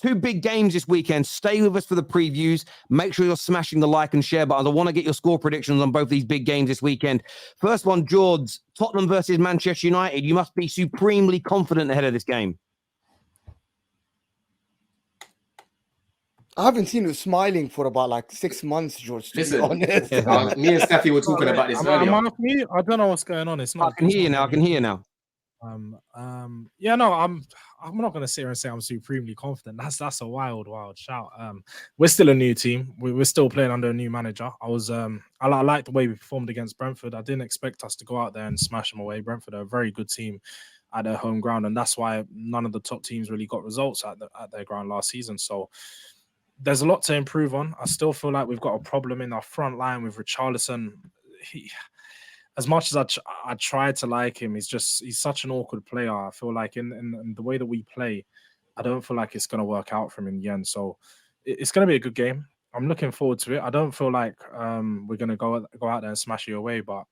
two big games this weekend. Stay with us for the previews. Make sure you're smashing the like and share buttons. I want to get your score predictions on both these big games this weekend. First one, George, Tottenham versus Manchester United. You must be supremely confident ahead of this game. I haven't seen you smiling for about like 6 months, George, to be honest. Me and Steffi were talking about this earlier. I don't know what's going on. It's not. I can hear you now. I can hear you now. Yeah, no, I'm not gonna sit here and say I'm supremely confident. That's a wild shout. We're still a new team. We're still playing under a new manager. I like the way we performed against Brentford. I didn't expect us to go out there and smash them away. Brentford are a very good team at their home ground, and that's why none of the top teams really got results at their ground last season. So there's a lot to improve on. I still feel like we've got a problem in our front line with Richarlison. As much as I tried to like him, he's such an awkward player. I feel like in the way that we play, I don't feel like it's going to work out for him in the end. So it's going to be a good game. I'm looking forward to it. I don't feel like we're going to go out there and smash you away, but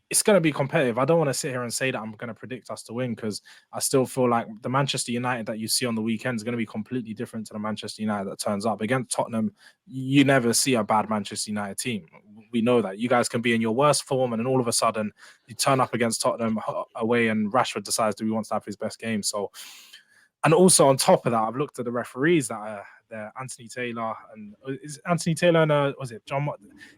it's going to be competitive. I don't want to sit here and say that I'm going to predict us to win, because I still feel like the Manchester United that you see on the weekend is going to be completely different to the Manchester United that turns up. Against Tottenham, you never see a bad Manchester United team. We know that. You guys can be in your worst form, and then all of a sudden you turn up against Tottenham away and Rashford decides that he wants to have his best game. So, and also on top of that, I've looked at the referees that are there, Anthony Taylor and is Anthony Taylor and was it John?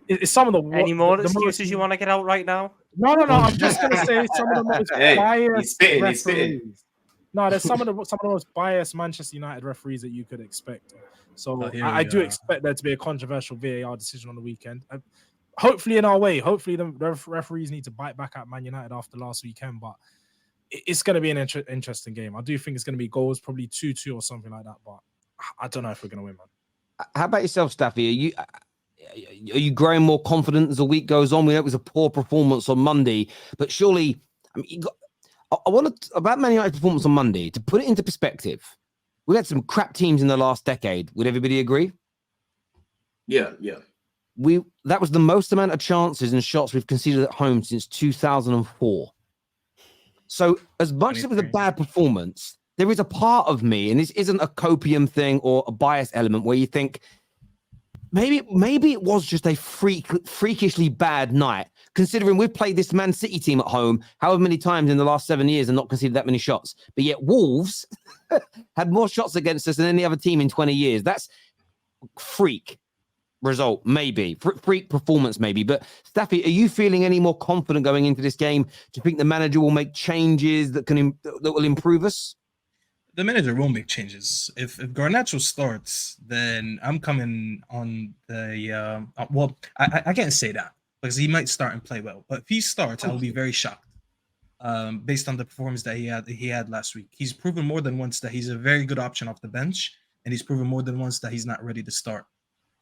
It's some of the any more excuses you want to get out right now? No. I'm just going to say some of the most biased referees. No, there's some of the most biased Manchester United referees that you could expect. So I do expect there to be a controversial VAR decision on the weekend. Hopefully in our way. Hopefully the referees need to bite back at Man United after last weekend. But it's going to be an interesting game. I do think it's going to be goals, probably 2-2 or something like that. But I don't know if we're going to win, man. How about yourself, Staffy? Are you growing more confident as the week goes on? We know it was a poor performance on Monday, but surely, I want to, about Man United's performance on Monday, to put it into perspective. We had some crap teams in the last decade. Would everybody agree? Yeah. That was the most amount of chances and shots we've conceded at home since 2004. So as much as it was a bad performance, there is a part of me, and this isn't a copium thing or a bias element, where you think maybe it was just a freakishly bad night, considering we've played this Man City team at home however many times in the last 7 years and not conceded that many shots. But yet Wolves had more shots against us than any other team in 20 years. That's freak result, maybe. Freak performance, maybe. But Staffy, are you feeling any more confident going into this game? Do you think the manager will make changes that will improve us? The manager will make changes. If Garnacho starts, then I'm coming on the I can't say that because he might start and play well. But if he starts, I'll be very shocked. Based on the performance that he had last week. He's proven more than once that he's a very good option off the bench, and he's proven more than once that he's not ready to start.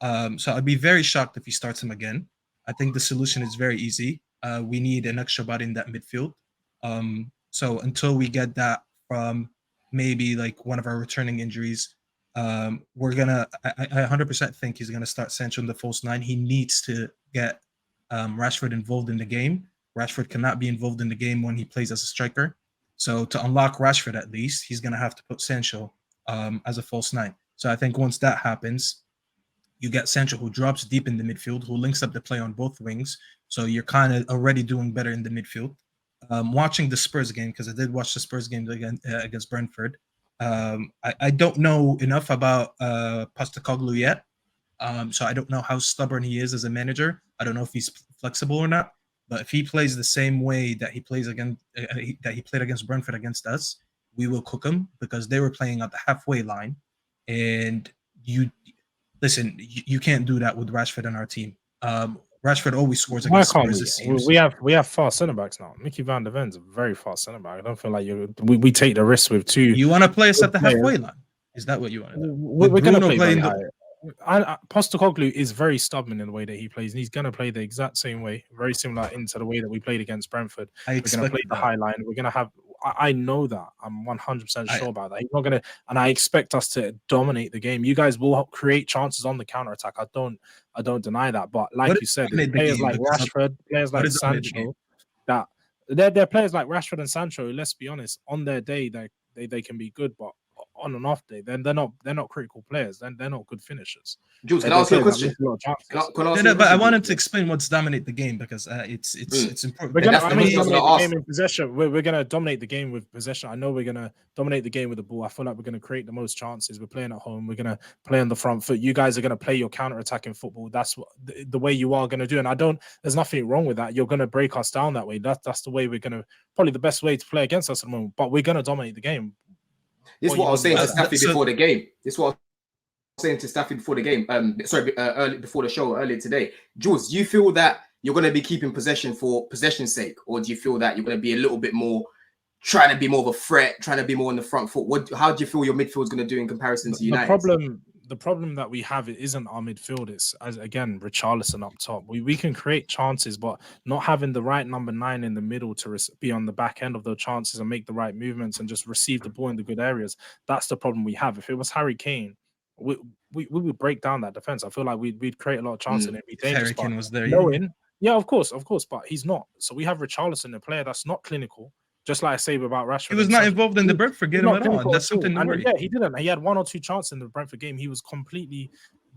So I'd be very shocked if he starts him again. I think the solution is very easy. We need an extra body in that midfield. So until we get that from maybe like one of our returning injuries, we're gonna. I 100% think he's gonna start Sancho in the false nine. He needs to get Rashford involved in the game. Rashford cannot be involved in the game when he plays as a striker. So to unlock Rashford, at least, he's gonna have to put Sancho as a false nine. So I think once that happens, you get Sancho, who drops deep in the midfield, who links up the play on both wings. So you're kind of already doing better in the midfield. Watching the Spurs game, because I did watch the Spurs game against Brentford. I don't know enough about Postecoglou yet, so I don't know how stubborn he is as a manager. I don't know if he's flexible or not. But if he plays the same way that he plays that he played against Brentford against us, we will cook him, because they were playing at the halfway line, and you can't do that with Rashford on our team. Rashford always scores against Spurs. We have fast centre backs now. Mickey Van der Ven's a very fast centre back. I don't feel like we take the risk with two. You want to play us at the halfway line? Is that what you want to do? We're going to play very high. Postecoglou is very stubborn in the way that he plays, and he's going to play the exact same way, very similar into the way that we played against Brentford. We're going to play the high line. We're going to have. I know that. I'm 100% sure about that. He's not going to, and I expect us to dominate the game. You guys will create chances on the counter attack. I don't deny that. But like you said, players like Rashford, players like Sancho, that they're players like Rashford and Sancho. Let's be honest, on their day they can be good, but on and off day, then they're not critical players. Then they're not good finishers. Jules, can They're I ask you a players that question? miss a lot of chances. Can I ask No, you a no, but I question, want him Jules? to explain what's dominate the game because it's important. We're But gonna, that's I the mean, question I was dominate gonna the ask. game in possession. We're gonna dominate the game with possession. I know we're gonna dominate the game with the ball. I feel like we're gonna create the most chances. We're playing at home. We're gonna play on the front foot. You guys are gonna play your counter-attacking football. That's what the way you are gonna do. And there's nothing wrong with that. You're gonna break us down that way. That's the way we're gonna probably the best way to play against us at the moment. But we're gonna dominate the game. This is what I was saying to by that? Staffy before the game. This is what I was saying to Staffy before the game. Early before the show earlier today. Jules, do you feel that you're going to be keeping possession for possession's sake, or do you feel that you're going to be a little bit more trying to be more of a threat, trying to be more on the front foot? How do you feel your midfield is going to do in comparison to United? The problem that we have, it isn't our midfield. It's again Richarlison up top. We can create chances, but not having the right number 9 in the middle to be on the back end of those chances and make the right movements and just receive the ball in the good areas. That's the problem we have. If it was Harry Kane, we would break down that defense. I feel like we'd create a lot of chances and it'd be dangerous. Harry Kane was there. Yeah, of course, but he's not. So we have Richarlison, a player that's not clinical. Just like I say about Rashford. He was not involved in the Brentford game at all. That's something to worry. Yeah, he didn't. He had 1 or 2 chances in the Brentford game. He was completely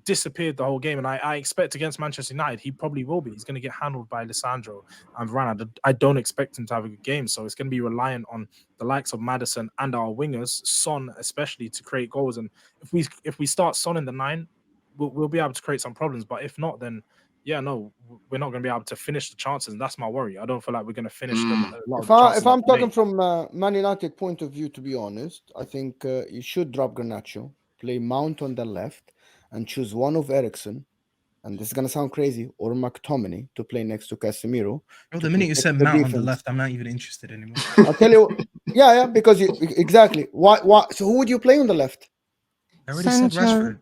disappeared the whole game. And I expect against Manchester United, he probably will be. He's going to get handled by Lisandro and Varane. I don't expect him to have a good game. So it's going to be reliant on the likes of Maddison and our wingers, Son especially, to create goals. And if we start Son in the 9, we'll be able to create some problems. But if not, then yeah, no, we're not going to be able to finish the chances, and that's my worry. I don't feel like we're going to finish them. If I'm talking from Man United point of view, to be honest, I think you should drop Garnacho, play Mount on the left, and choose one of Eriksen, and this is going to sound crazy, or McTominay to play next to Casemiro. Bro, the minute you said Mount on the left, I'm not even interested anymore. I'll tell you, yeah, because exactly. Why? So who would you play on the left? I already said Rashford.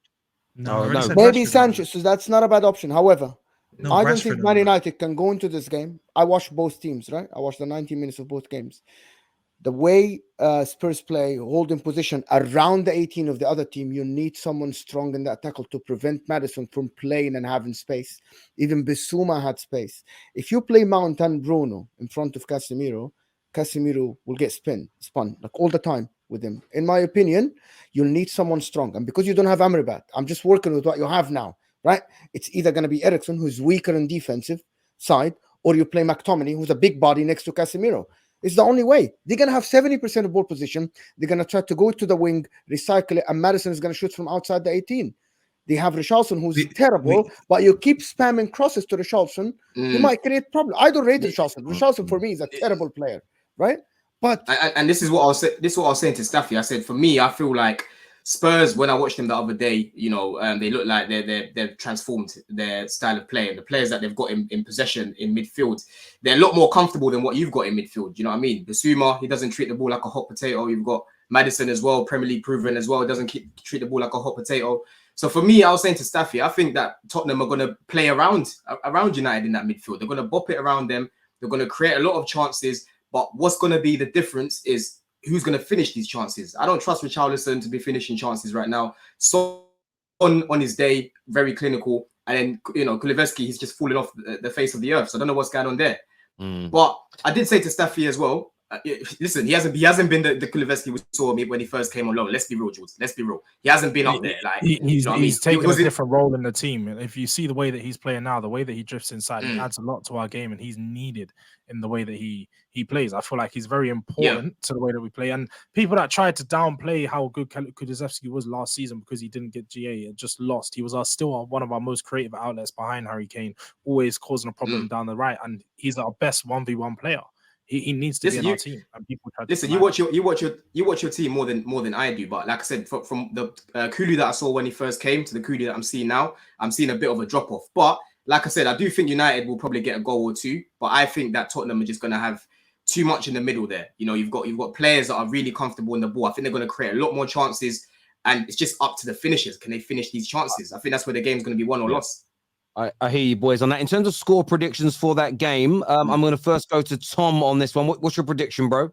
No. Maybe Sanchez. So that's not a bad option. However, no, I don't think Man United can go into this game. I watched both teams, right? I watched the 90 minutes of both games. The way Spurs play, holding position around the 18 of the other team, you need someone strong in that tackle to prevent Maddison from playing and having space. Even Bissouma had space. If you play Mount and Bruno in front of Casemiro will get spun like all the time with him. In my opinion, you'll need someone strong. And because you don't have Amrabat, I'm just working with what you have now, right? It's either going to be Eriksen, who's weaker in defensive side, or you play McTominay, who's a big body next to Casemiro. It's the only way. They're going to have 70% of ball position. They're going to try to go to the wing, recycle it, and Maddison is going to shoot from outside the 18. They have Richarlison, who's terrible, but you keep spamming crosses to Richarlison, he might create problems. I don't rate Richarlison. Richarlison, for me, is a terrible player, right? But and this is what I was saying to Staffy. I said, for me, I feel like Spurs, when I watched them the other day, they look like they've transformed their style of play, and the players that they've got in possession in midfield, they're a lot more comfortable than what you've got in midfield. You know what I mean? Bissouma, he doesn't treat the ball like a hot potato. You've got Maddison as well, Premier League proven as well, doesn't treat the ball like a hot potato. So for me, I was saying to Staffy, I think that Tottenham are going to play around United in that midfield. They're going to bop it around them. They're going to create a lot of chances. But what's going to be the difference is who's going to finish these chances. I don't trust Richarlison to be finishing chances right now. So on his day, very clinical. And then, Kulusevski, he's just falling off the face of the earth. So I don't know what's going on there. But I did say to Staffy as well, listen, he hasn't been the Kulusevski we saw when he first came on loan. Let's be real, Jules. Let's be real. He hasn't been up there. Like he's taken a different role in the team. And if you see the way that he's playing now, the way that he drifts inside, he adds a lot to our game, and he's needed in the way that he plays. I feel like he's very important to the way that we play. And people that tried to downplay how good Kulusevski was last season because he didn't get GA and just lost. He was still one of our most creative outlets behind Harry Kane, always causing a problem down the right. And he's our best 1v1 player. He needs to be in our team. And people listen. You watch your team more than I do. But like I said, from the Kulu that I saw when he first came to the Kulu that I'm seeing now, I'm seeing a bit of a drop off. But like I said, I do think United will probably get a goal or two. But I think that Tottenham are just going to have too much in the middle there. You've got players that are really comfortable in the ball. I think they're going to create a lot more chances, and it's just up to the finishers. Can they finish these chances? I think that's where the game's going to be won or lost. I hear you, boys, on that. In terms of score predictions for that game, I'm going to first go to Tom on this one. What's your prediction, bro?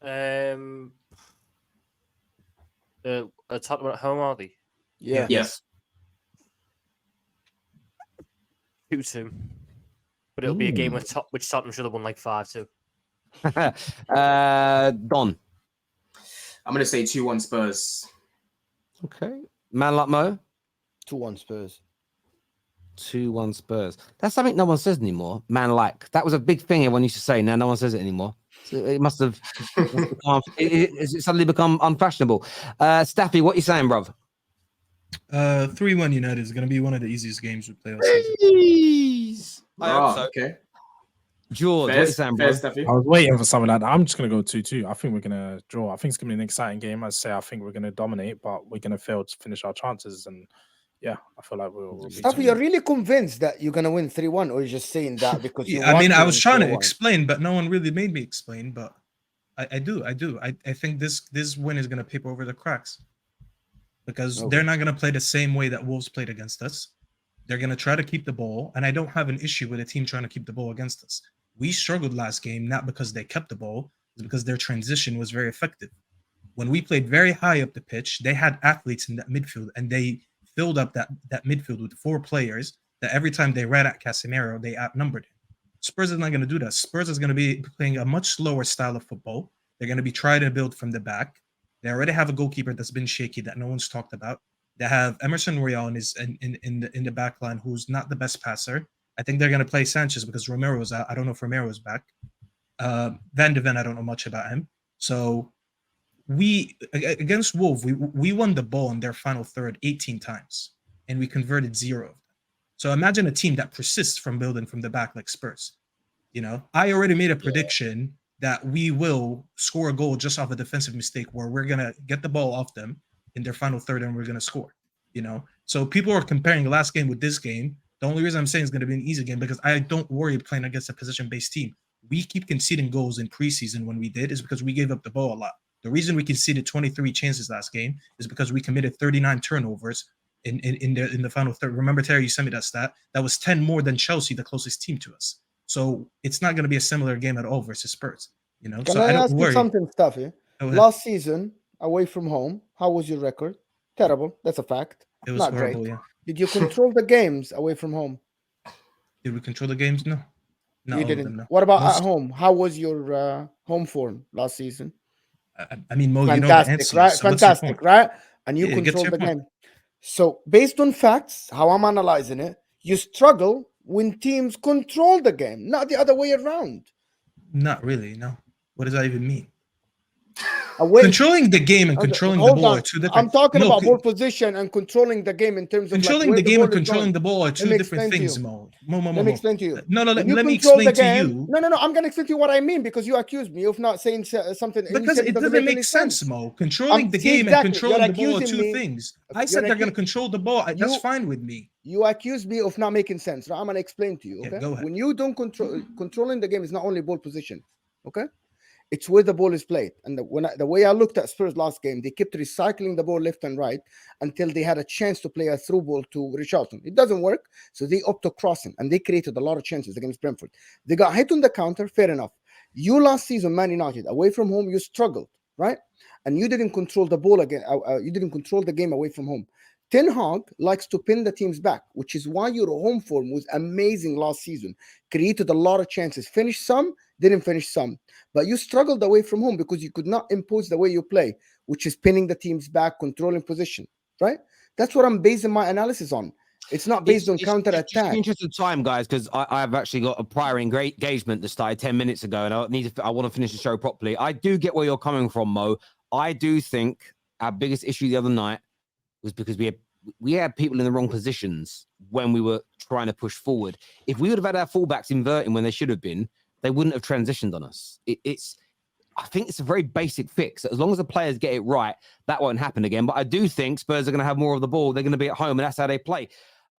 Tottenham at home, are they? yeah. Yes. 2-2. But it'll be a game which Tottenham should have won like 5-2. Don. I'm going to say 2-1 Spurs. Okay. Man like Mo? 2-1 Spurs. 2-1 Spurs. That's something no one says anymore. Man like. That was a big thing everyone used to say. Now no one says it anymore. So it must have it suddenly become unfashionable. Staffy, what you saying, bruv? 3-1 United is going to be one of the easiest games we play all season. Jeez. I hope so. Okay. George, Fair, what you saying, fair, bro? Steffi. I was waiting for something like that. I'm just gonna go 2-2. I think we're gonna draw. I think it's gonna be an exciting game. I say I think we're gonna dominate, but we're gonna fail to finish our chances. And yeah, I feel like we'll be Staffy, you're really convinced that you're gonna win 3-1, or you're just saying that because you Yeah, I want mean, to I was win trying to 3-1? explain, but no one really made me explain. But I do. I think this win is going to paper over the cracks because Okay. they're not going to play the same way that Wolves played against us. They're going to try to keep the ball, and I don't have an issue with a team trying to keep the ball against us. We struggled last game, not because they kept the ball, it's because their transition was very effective. When we played very high up the pitch, they had athletes in that midfield, and they filled up that midfield with 4 players that every time they ran at Casemiro, they outnumbered him. Spurs is not going to do that. Spurs is going to be playing a much slower style of football. They're going to be trying to build from the back. They already have a goalkeeper that's been shaky that no one's talked about. They have Emerson Royal in the back line, who's not the best passer. I think they're going to play Sanchez because Romero's out. I don't know if Romero's back. Van de Ven, I don't know much about him. So we against Wolves, we won the ball in their final third 18 times, and we converted 0 of them. So imagine a team that persists from building from the back like Spurs. You know, I already made a prediction that we will score a goal just off a defensive mistake where we're gonna get the ball off them in their final third and we're gonna score. You know, so people are comparing the last game with this game. The only reason I'm saying it's going to be an easy game because I don't worry playing against a position-based team. We keep conceding goals in preseason when we did is because we gave up the ball a lot. The reason we conceded 23 chances last game is because we committed 39 turnovers in the final third. Remember, Terry, you sent me that stat. That was 10 more than Chelsea, the closest team to us. So it's not going to be a similar game at all versus Spurs. You know, Can so I I don't ask you worry. something, Staffy? Go ahead. Last season, away from home, how was your record? Terrible. That's a fact. It was Not horrible. great. Yeah. Did you control the games away from home? Did we control the games? No. Not You all didn't. of them. No. What about Most- at home? How was your home form last season? I mean, Mo, you know the Fantastic, answer. right? So what's your Fantastic, point? right? And you Yeah, get to controlled your the point. game. So, based on facts, how I'm analyzing it, you struggle when teams control the game, not the other way around. Not really. No. What does that even mean? Away, Controlling the game and controlling the hold ball on. are two different. I'm talking Mo, about ball position and controlling the game in terms of controlling like the where game ball and is controlling going. the ball are two me different explain to things, you. Mo. Let me explain to you. No, When you let me control explain the to game, you. no. I'm going to explain to you what I mean because you accused me of not saying something. and you Because said it doesn't any make sense, Mo. Controlling the game and exactly. controlling You're the ball are accusing two me. things. I You're said they're going to accu- control the ball. That's You- fine with me. You accuse me of not making sense. Now I'm gonna explain to you. Yeah, Okay. go ahead. When you don't controlling the game is not only ball position. Okay. It's where the ball is played. And the way I looked at Spurs last game, they kept recycling the ball left and right until they had a chance to play a through ball to Richarlison. It doesn't work, so they opt to crossing, and they created a lot of chances against Brentford. They got hit on the counter. Fair enough. You last season, Man United, away from home, you struggled, right? And you didn't control the ball again. You didn't control the game away from home. Ten Hag likes to pin the teams back, which is why your home form was amazing last season. Created a lot of chances. Finished some, didn't finish some. But you struggled away from home because you could not impose the way you play, which is pinning the teams back, controlling position, right? That's what I'm basing my analysis on. It's not based on counter Just attack. in interest of time, guys, because I've actually got a prior engagement that started 10 minutes ago, and I want to finish the show properly. I do get where you're coming from, Mo. I do think our biggest issue the other night was because we had people in the wrong positions when we were trying to push forward. If we would have had our fullbacks inverting when they should have been, they wouldn't have transitioned on us. I think it's a very basic fix. As long as the players get it right, that won't happen again. But I do think Spurs are going to have more of the ball. They're going to be at home, and that's how they play.